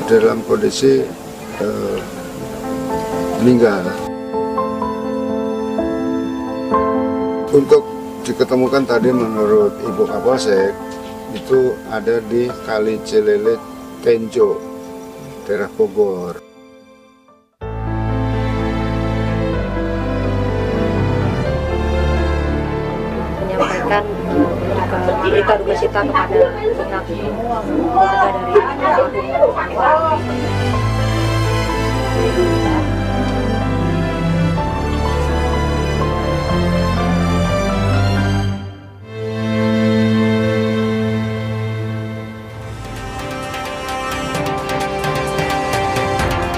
dalam kondisi meninggal. Untuk diketemukan tadi menurut Ibu Kapolsek itu ada di Kali Cilele Tenjo, daerah Bogor. Menyampaikan duka cita kepada pihak keluarga dari almarhum.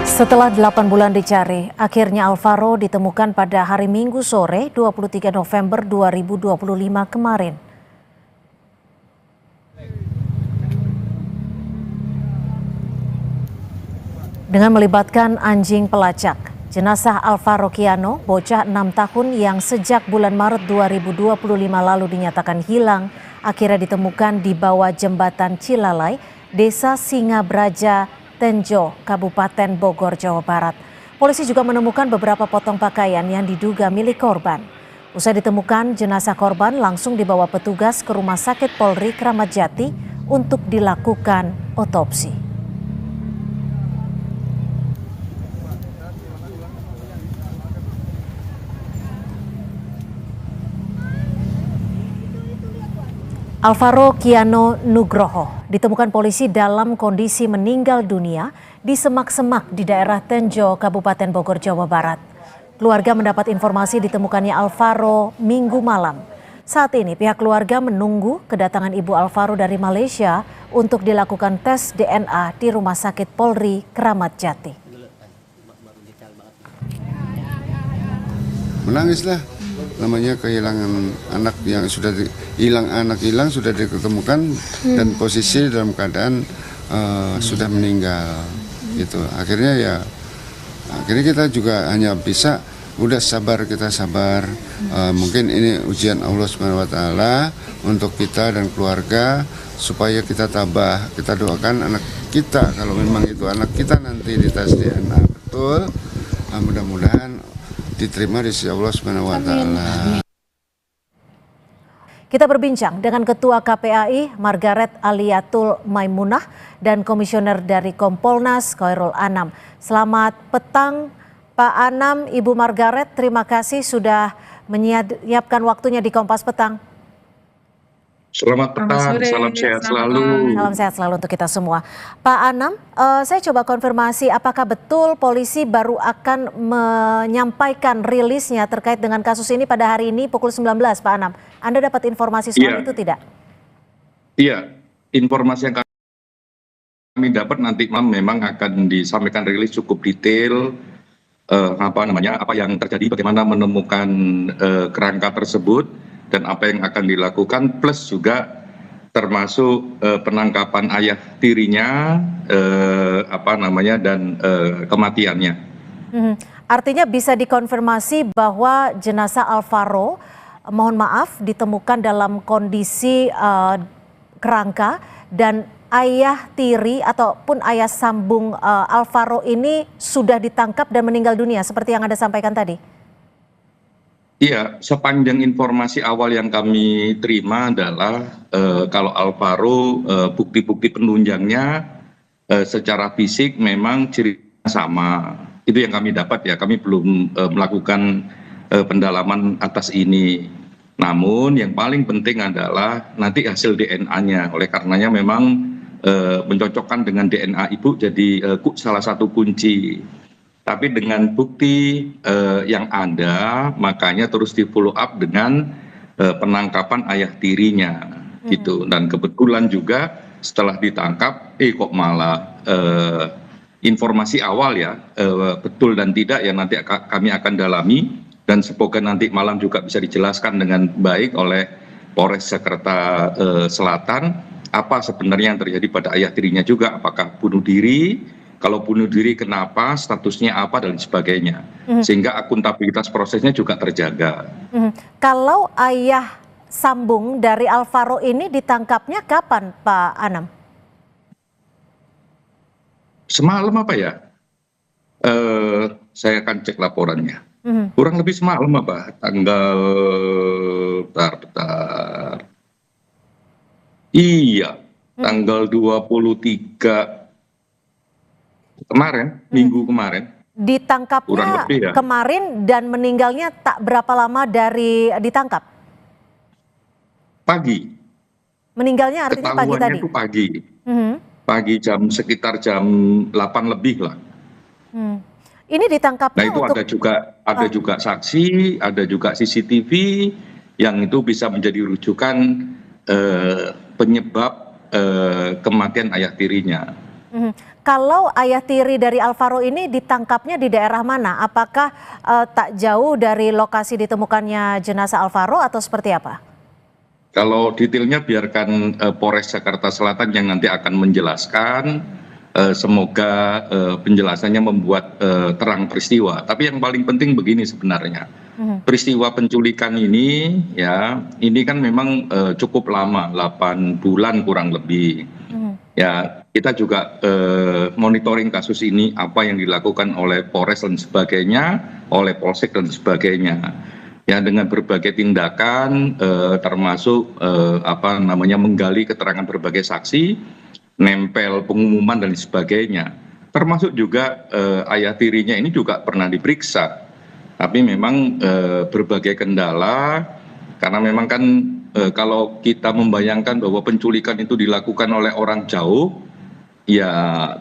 Setelah 8 bulan dicari, akhirnya Alvaro ditemukan pada hari Minggu sore 23 November 2025 kemarin. Dengan melibatkan anjing pelacak, jenazah Alvaro Kiano, bocah 6 tahun yang sejak bulan Maret 2025 lalu dinyatakan hilang, akhirnya ditemukan di bawah jembatan Cilalai, Desa Singabraja, Tenjo, Kabupaten Bogor, Jawa Barat. Polisi juga menemukan beberapa potong pakaian yang diduga milik korban. Usai ditemukan, jenazah korban langsung dibawa petugas ke Rumah Sakit Polri Kramat Jati untuk dilakukan otopsi. Alvaro Kiano Nugroho ditemukan polisi dalam kondisi meninggal dunia di semak-semak di daerah Tenjo, Kabupaten Bogor, Jawa Barat. Keluarga mendapat informasi ditemukannya Alvaro Minggu malam. Saat ini pihak keluarga menunggu kedatangan Ibu Alvaro dari Malaysia untuk dilakukan tes DNA di Rumah Sakit Polri Kramat Jati. Menangislah, namanya kehilangan anak yang sudah hilang sudah diketemukan dan posisi dalam keadaan sudah meninggal gitu. Akhirnya kita juga hanya bisa udah kita sabar. Mungkin ini ujian Allah SWT untuk kita dan keluarga supaya kita tabah. Kita doakan anak kita, kalau memang itu anak kita nanti dites DNA betul, mudah-mudahan diterima di sisi Allah SWT. Kita berbincang dengan Ketua KPAI Margaret Aliatul Maimunah dan Komisioner dari Kompolnas Khairul Anam. Selamat petang Pak Anam, Ibu Margaret, terima kasih sudah menyiapkan waktunya di Kompas Petang. Selamat petang, salam sehat selalu. Salam sehat selalu untuk kita semua. Pak Anam, saya coba konfirmasi apakah betul polisi baru akan menyampaikan rilisnya terkait dengan kasus ini pada hari ini pukul 19, Pak Anam. Anda dapat informasi soal itu tidak? Iya, informasi yang kami dapat nanti malam memang akan disampaikan rilis cukup detail, apa yang terjadi, bagaimana menemukan kerangka tersebut, dan apa yang akan dilakukan, plus juga termasuk penangkapan ayah tirinya, dan kematiannya. Artinya bisa dikonfirmasi bahwa jenazah Alvaro, mohon maaf, ditemukan dalam kondisi kerangka, dan ayah tiri ataupun ayah sambung Alvaro ini sudah ditangkap dan meninggal dunia seperti yang Anda sampaikan tadi? Iya, sepanjang informasi awal yang kami terima adalah kalau Alvaro bukti-bukti penunjangnya secara fisik memang cirinya sama. Itu yang kami dapat ya, kami belum melakukan pendalaman atas ini. Namun yang paling penting adalah nanti hasil DNA-nya. Oleh karenanya memang mencocokkan dengan DNA ibu jadi salah satu kunci. Tapi dengan bukti yang ada, makanya terus di follow up dengan penangkapan ayah tirinya, gitu. Dan kebetulan juga setelah ditangkap, kok malah informasi awal ya, betul dan tidak ya nanti kami akan dalami, dan semoga nanti malam juga bisa dijelaskan dengan baik oleh Polres Jakarta Selatan apa sebenarnya yang terjadi pada ayah tirinya juga, apakah bunuh diri. Kalau bunuh diri kenapa, statusnya apa, dan sebagainya. Sehingga akuntabilitas prosesnya juga terjaga. Kalau ayah sambung dari Alvaro ini ditangkapnya kapan, Pak Anam? semalam apa ya? Saya akan cek laporannya. Kurang lebih semalam apa? Tanggal bentar. Iya, tanggal 23 kemarin, minggu kemarin. Kurang Ditangkapnya lebih ya. kemarin dan meninggalnya tak berapa lama dari ditangkap? Pagi. Meninggalnya artinya pagi Ketahuannya tadi? itu pagi. Mhm. Pagi sekitar jam 8 lebih lah. Ini Nah ditangkapnya itu untuk ada juga saksi, ada juga CCTV yang itu bisa menjadi rujukan penyebab kematian ayah tirinya. Kalau ayah tiri dari Alvaro ini ditangkapnya di daerah mana? Apakah tak jauh dari lokasi ditemukannya jenazah Alvaro atau seperti apa? Kalau detailnya biarkan Polres Jakarta Selatan yang nanti akan menjelaskan. Semoga penjelasannya membuat terang peristiwa. Tapi yang paling penting begini sebenarnya, peristiwa penculikan ini ya, ini kan memang cukup lama, 8 bulan kurang lebih. Ya, kita juga monitoring kasus ini, apa yang dilakukan oleh Polres dan sebagainya, oleh Polsek dan sebagainya. Ya, dengan berbagai tindakan, termasuk menggali keterangan berbagai saksi, nempel pengumuman dan sebagainya, termasuk juga ayah tirinya ini juga pernah diperiksa, tapi memang berbagai kendala, karena memang kan kalau kita membayangkan bahwa penculikan itu dilakukan oleh orang jauh, ya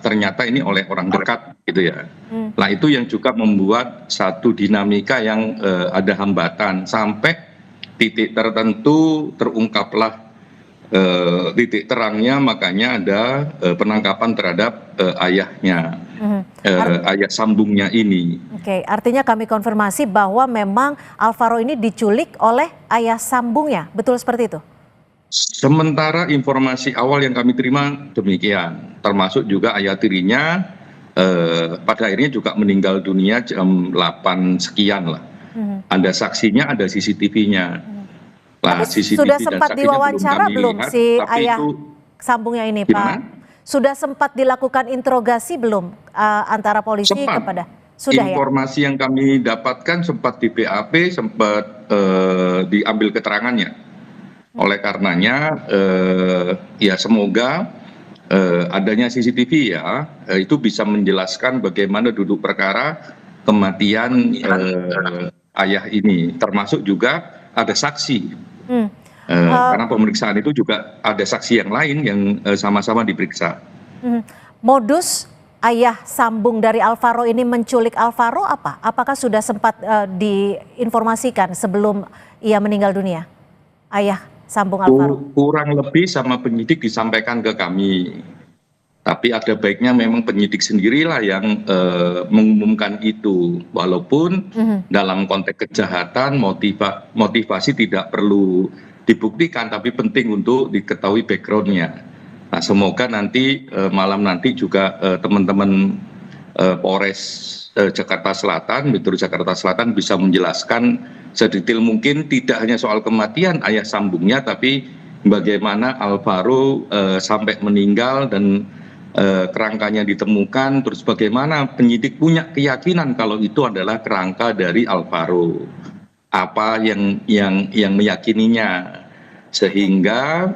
ternyata ini oleh orang dekat gitu ya. Nah itu yang juga membuat satu dinamika yang ada hambatan, sampai titik tertentu terungkaplah titik terangnya, makanya ada penangkapan terhadap ayahnya, ayah sambungnya ini. Oke, artinya kami konfirmasi bahwa memang Alvaro ini diculik oleh ayah sambungnya, betul seperti itu? Sementara informasi awal yang kami terima demikian, termasuk juga ayah tirinya pada akhirnya juga meninggal dunia jam 8 sekian lah. Ada saksinya, ada CCTV-nya. Nah, Tapi CCTV sudah dan sempat saksinya diwawancara belum lihat, si tapi ayah itu sambungnya ini, gimana? Pak? Sudah sempat dilakukan interogasi belum antara polisi Sempat. kepada? Sudah ya? Informasi yang kami dapatkan sempat di BAP, sempat diambil keterangannya. Oleh karenanya ya semoga adanya CCTV ya itu bisa menjelaskan bagaimana duduk perkara kematian ayah ini, termasuk juga ada saksi. Karena pemeriksaan itu juga ada saksi yang lain yang sama-sama diperiksa. Modus ayah sambung dari Alvaro ini menculik Alvaro apa? Apakah sudah sempat diinformasikan sebelum ia meninggal dunia? Ayah sambung Alvaro. Kurang lebih sama penyidik disampaikan ke kami. Tapi ada baiknya memang penyidik sendirilah yang mengumumkan itu. Walaupun dalam konteks kejahatan motivasi tidak perlu dibuktikan, tapi penting untuk diketahui backgroundnya. Nah semoga nanti malam nanti juga teman-teman Polres Jakarta Selatan, Metro Jakarta Selatan bisa menjelaskan sedetail mungkin, tidak hanya soal kematian ayah sambungnya, tapi bagaimana Alvaro sampai meninggal dan kerangkanya ditemukan, terus bagaimana penyidik punya keyakinan kalau itu adalah kerangka dari Alvaro, apa yang meyakininya, sehingga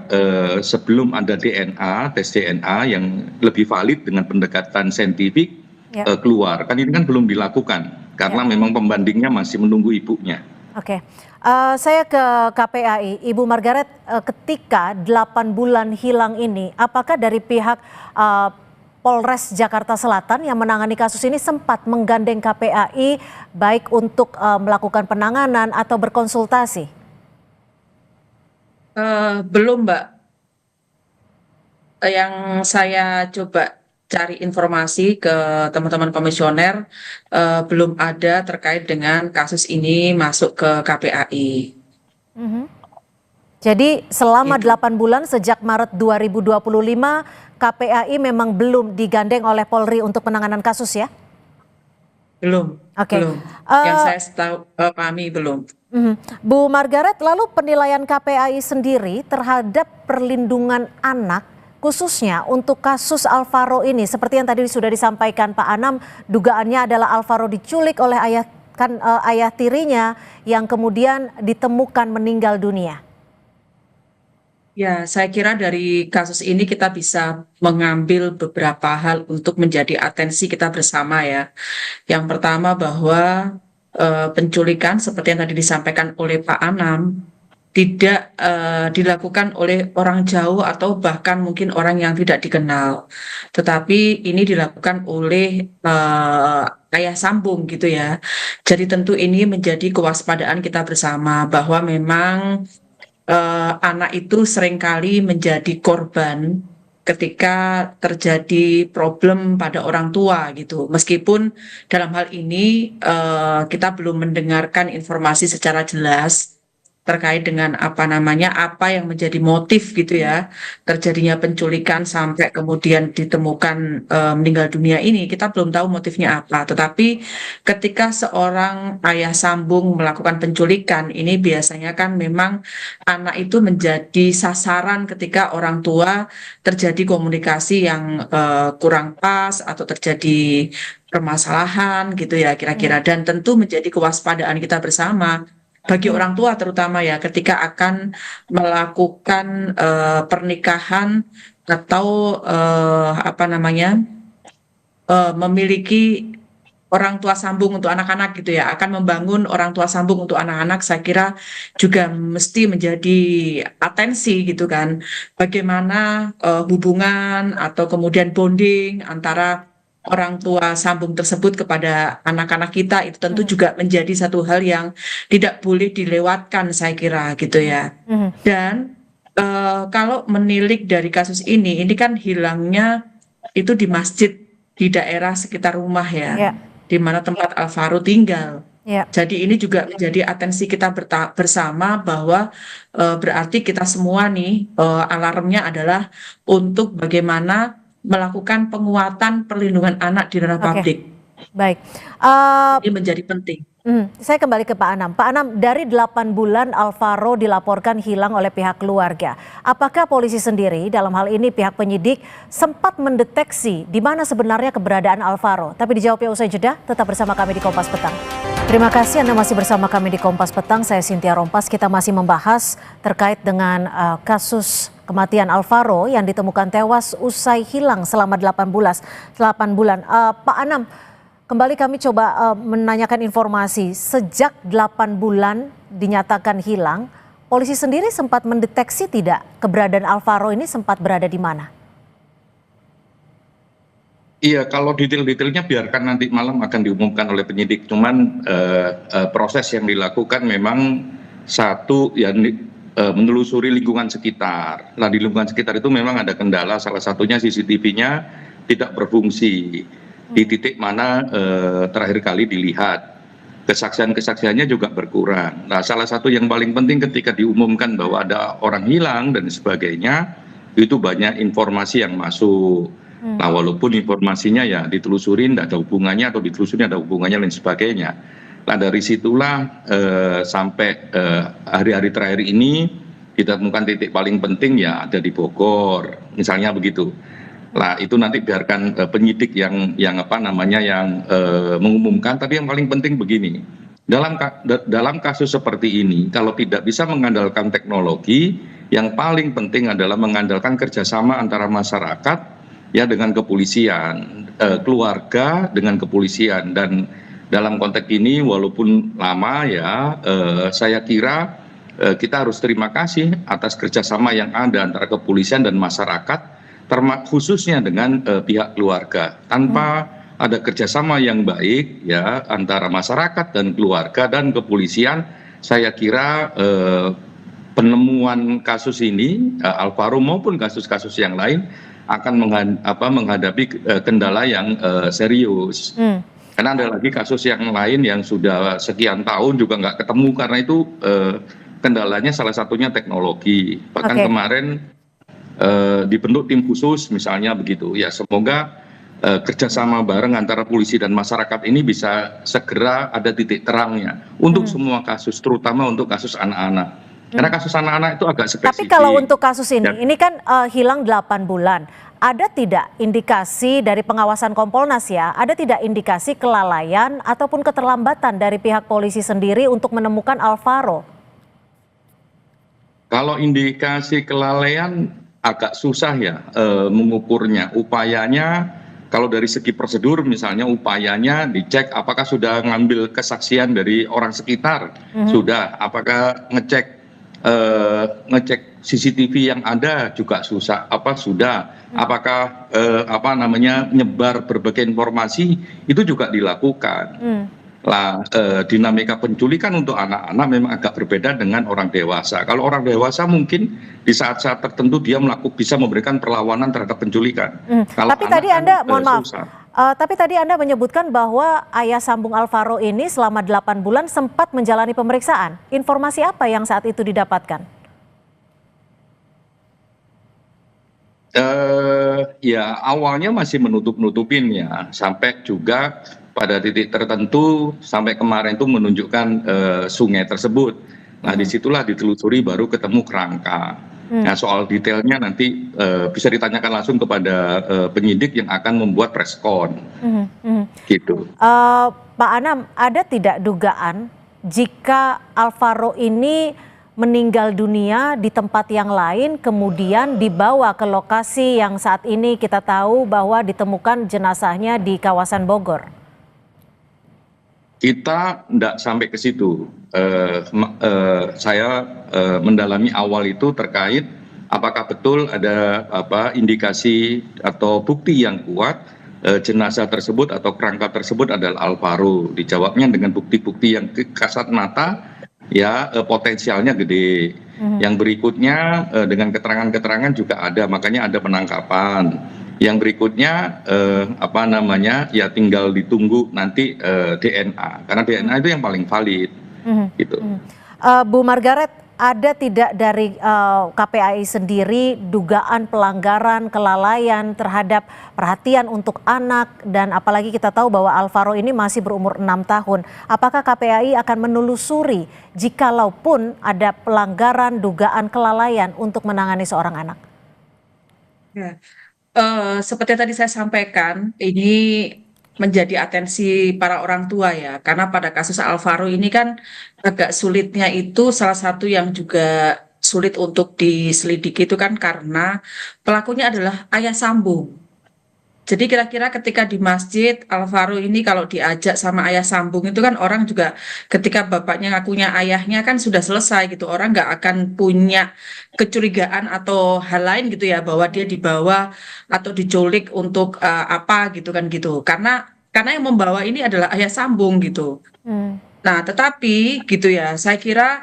sebelum ada DNA, tes DNA yang lebih valid dengan pendekatan saintifik keluar, kan ini kan belum dilakukan karena memang pembandingnya masih menunggu ibunya. Oke, saya ke KPAI, Ibu Margaret, ketika 8 bulan hilang ini, apakah dari pihak Polres Jakarta Selatan yang menangani kasus ini sempat menggandeng KPAI baik untuk melakukan penanganan atau berkonsultasi? Belum, Mbak. Yang saya coba cari informasi ke teman-teman komisioner, belum ada terkait dengan kasus ini masuk ke KPAI. Jadi selama 8 bulan sejak Maret 2025, KPAI memang belum digandeng oleh Polri untuk penanganan kasus ya? Belum. Oke. Belum. Yang saya pahami belum. Bu Margaret, lalu penilaian KPAI sendiri terhadap perlindungan anak khususnya untuk kasus Alvaro ini. Seperti yang tadi sudah disampaikan Pak Anam, dugaannya adalah Alvaro diculik oleh ayah tirinya yang kemudian ditemukan meninggal dunia. Ya, saya kira dari kasus ini kita bisa mengambil beberapa hal untuk menjadi atensi kita bersama ya. Yang pertama bahwa penculikan seperti yang tadi disampaikan oleh Pak Anam tidak dilakukan oleh orang jauh atau bahkan mungkin orang yang tidak dikenal, tetapi ini dilakukan oleh ayah sambung gitu ya. Jadi tentu ini menjadi kewaspadaan kita bersama bahwa memang anak itu seringkali menjadi korban ketika terjadi problem pada orang tua gitu. Meskipun dalam hal ini kita belum mendengarkan informasi secara jelas terkait dengan apa yang menjadi motif gitu ya terjadinya penculikan sampai kemudian ditemukan meninggal dunia ini, kita belum tahu motifnya apa. Tetapi ketika seorang ayah sambung melakukan penculikan ini biasanya kan memang anak itu menjadi sasaran ketika orang tua terjadi komunikasi yang kurang pas atau terjadi permasalahan gitu ya kira-kira, dan tentu menjadi kewaspadaan kita bersama bagi orang tua terutama ya ketika akan melakukan pernikahan atau memiliki orang tua sambung untuk anak-anak gitu ya, akan membangun orang tua sambung untuk anak-anak. Saya kira juga mesti menjadi atensi gitu kan, bagaimana hubungan atau kemudian bonding antara orang tua sambung tersebut kepada anak-anak kita itu tentu juga menjadi satu hal yang tidak boleh dilewatkan saya kira gitu ya. Dan kalau menilik dari kasus ini kan hilangnya itu di masjid di daerah sekitar rumah ya, di mana tempat Alvaro tinggal. Jadi ini juga menjadi atensi kita bersama bahwa berarti kita semua nih alarmnya adalah untuk bagaimana melakukan penguatan perlindungan anak di ranah publik. Baik. Ini menjadi penting. Saya kembali ke Pak Anam. Pak Anam, dari 8 bulan Alvaro dilaporkan hilang oleh pihak keluarga. Apakah polisi sendiri, dalam hal ini pihak penyidik, sempat mendeteksi di mana sebenarnya keberadaan Alvaro? Tapi dijawabnya usai jeda, tetap bersama kami di Kompas Petang. Terima kasih Anda masih bersama kami di Kompas Petang. Saya Cynthia Rompas. Kita masih membahas terkait dengan kasus kematian Alvaro yang ditemukan tewas usai hilang selama 8 bulan. Pak Anam, kembali kami coba menanyakan informasi. Sejak 8 bulan dinyatakan hilang, polisi sendiri sempat mendeteksi tidak keberadaan Alvaro ini sempat berada di mana? Iya, kalau detail-detailnya biarkan nanti malam akan diumumkan oleh penyidik. Cuman proses yang dilakukan memang satu ya menelusuri lingkungan sekitar. Nah, di lingkungan sekitar itu memang ada kendala, salah satunya CCTV-nya tidak berfungsi di titik mana terakhir kali dilihat. Kesaksian-kesaksiannya juga berkurang. Nah, salah satu yang paling penting ketika diumumkan bahwa ada orang hilang dan sebagainya, itu banyak informasi yang masuk. Nah, walaupun informasinya ya ditelusurin tidak ada hubungannya atau ditelusuri ada hubungannya dan sebagainya. Nah, dari situlah sampai hari-hari terakhir ini ditemukan titik paling penting ya ada di Bogor, misalnya begitu. Nah, itu nanti biarkan penyidik yang mengumumkan. Tapi yang paling penting begini, dalam kasus seperti ini, kalau tidak bisa mengandalkan teknologi, yang paling penting adalah mengandalkan kerjasama antara masyarakat ya dengan kepolisian, keluarga dengan kepolisian. Dan dalam konteks ini walaupun lama ya, saya kira kita harus terima kasih atas kerjasama yang ada antara kepolisian dan masyarakat, khususnya dengan pihak keluarga. Tanpa ada kerjasama yang baik ya antara masyarakat dan keluarga dan kepolisian, saya kira penemuan kasus ini Alvaro maupun kasus-kasus yang lain akan menghadapi kendala yang serius. Karena ada lagi kasus yang lain yang sudah sekian tahun juga nggak ketemu, karena itu kendalanya salah satunya teknologi. Bahkan kemarin dibentuk tim khusus misalnya begitu. Ya, semoga kerjasama bareng antara polisi dan masyarakat ini bisa segera ada titik terangnya untuk semua kasus, terutama untuk kasus anak-anak. Karena kasus anak-anak itu agak Tapi spesifik. kalau untuk kasus Ya. ini kan hilang 8 bulan. Ada tidak indikasi dari pengawasan Kompolnas ya, ada tidak indikasi kelalaian ataupun keterlambatan dari pihak polisi sendiri untuk menemukan Alvaro? Kalau indikasi kelalaian agak susah ya mengukurnya. Upayanya kalau dari segi prosedur misalnya upayanya dicek apakah sudah ngambil kesaksian dari orang sekitar, sudah, apakah ngecek CCTV yang ada juga susah, sudah, apakah nyebar berbagai informasi itu juga dilakukan. Lah dinamika penculikan untuk anak-anak memang agak berbeda dengan orang dewasa. Kalau orang dewasa mungkin di saat-saat tertentu dia bisa memberikan perlawanan terhadap penculikan. Kalau Tapi anak tadi kan, Anda, mohon maaf, susah. tapi tadi Anda menyebutkan bahwa ayah sambung Alvaro ini selama 8 bulan sempat menjalani pemeriksaan. Informasi apa yang saat itu didapatkan? Ya awalnya masih menutup-nutupin ya, sampai juga pada titik tertentu sampai kemarin itu menunjukkan sungai tersebut. Nah disitulah ditelusuri baru ketemu kerangka. Nah soal detailnya nanti bisa ditanyakan langsung kepada penyidik yang akan membuat preskon. Gitu. Pak Anam, ada tidak dugaan jika Alvaro ini meninggal dunia di tempat yang lain kemudian dibawa ke lokasi yang saat ini kita tahu bahwa ditemukan jenazahnya di kawasan Bogor? Kita tidak sampai ke situ. Saya mendalami awal itu terkait apakah betul ada indikasi atau bukti yang kuat jenazah tersebut atau kerangka tersebut adalah Alvaro. Dijawabnya dengan bukti-bukti yang kasat mata ya potensialnya gede. Yang berikutnya dengan keterangan-keterangan juga ada, makanya ada penangkapan. Yang berikutnya ya tinggal ditunggu nanti DNA, karena DNA itu yang paling valid. Gitu. Bu Margaret, ada tidak dari KPAI sendiri dugaan pelanggaran, kelalaian terhadap perhatian untuk anak, dan apalagi kita tahu bahwa Alvaro ini masih berumur 6 tahun. Apakah KPAI akan menelusuri jikalaupun ada pelanggaran, dugaan kelalaian untuk menangani seorang anak? Ya. Seperti tadi saya sampaikan, ini menjadi atensi para orang tua ya, karena pada kasus Alvaro ini kan agak sulitnya itu salah satu yang juga sulit untuk diselidiki itu kan karena pelakunya adalah ayah sambung. Jadi kira-kira ketika di masjid Alvaro ini kalau diajak sama ayah sambung itu kan orang juga ketika bapaknya ngakunya ayahnya kan sudah selesai gitu, orang nggak akan punya kecurigaan atau hal lain gitu ya bahwa dia dibawa atau diculik untuk apa gitu kan gitu, karena yang membawa ini adalah ayah sambung gitu. Nah tetapi gitu ya, saya kira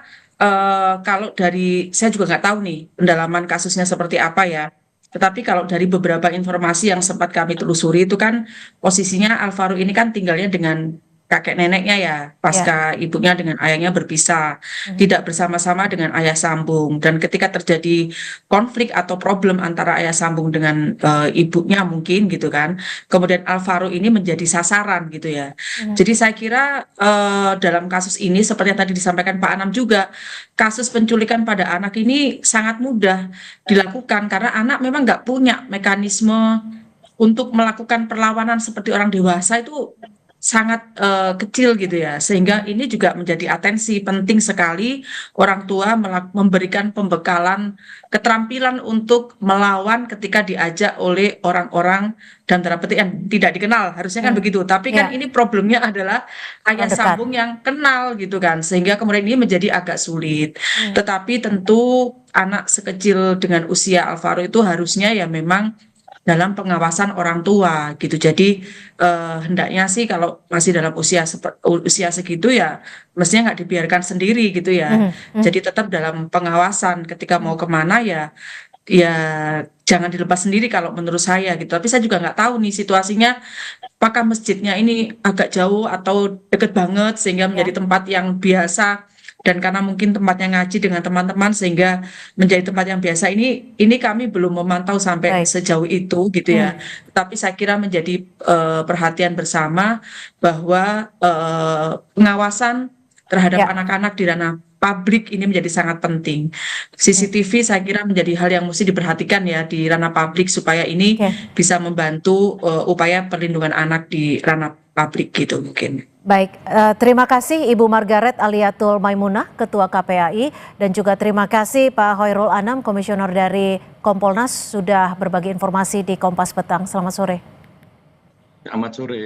kalau dari saya juga nggak tahu nih pendalaman kasusnya seperti apa ya. Tetapi kalau dari beberapa informasi yang sempat kami telusuri itu kan posisinya Alvaro ini kan tinggalnya dengan kakek neneknya ya, pasca ibunya dengan ayahnya berpisah, tidak bersama-sama dengan ayah sambung. Dan ketika terjadi konflik atau problem antara ayah sambung dengan ibunya mungkin gitu kan, kemudian Alvaro ini menjadi sasaran gitu ya. Jadi saya kira dalam kasus ini seperti yang tadi disampaikan Pak Anam juga, kasus penculikan pada anak ini sangat mudah dilakukan karena anak memang nggak punya mekanisme untuk melakukan perlawanan seperti orang dewasa, itu sangat kecil gitu ya, sehingga ini juga menjadi atensi penting sekali orang tua memberikan pembekalan keterampilan untuk melawan ketika diajak oleh orang-orang dan tanda petik yang tidak dikenal, harusnya kan begitu, tapi kan ini problemnya adalah ayah sambung yang kenal gitu kan, sehingga kemudian ini menjadi agak sulit. Tetapi tentu anak sekecil dengan usia Alvaro itu harusnya ya memang dalam pengawasan orang tua gitu. Jadi hendaknya sih kalau masih dalam usia segitu ya mestinya nggak dibiarkan sendiri gitu ya. Jadi tetap dalam pengawasan, ketika mau kemana ya jangan dilepas sendiri kalau menurut saya gitu. Tapi saya juga nggak tahu nih situasinya, apakah masjidnya ini agak jauh atau deket banget sehingga menjadi tempat yang biasa, dan karena mungkin tempatnya ngaji dengan teman-teman sehingga menjadi tempat yang biasa. Ini kami belum memantau sampai sejauh itu gitu ya. Tapi saya kira menjadi perhatian bersama bahwa pengawasan terhadap anak-anak di ranah publik ini menjadi sangat penting. CCTV saya kira menjadi hal yang mesti diperhatikan ya di ranah publik supaya ini Oke. bisa membantu upaya perlindungan anak di ranah publik gitu mungkin. Baik, terima kasih Ibu Margaret Aliatul Maimunah, Ketua KPAI, dan juga terima kasih Pak Hoirul Anam, Komisioner dari Kompolnas, sudah berbagi informasi di Kompas Petang. Selamat sore. Selamat sore.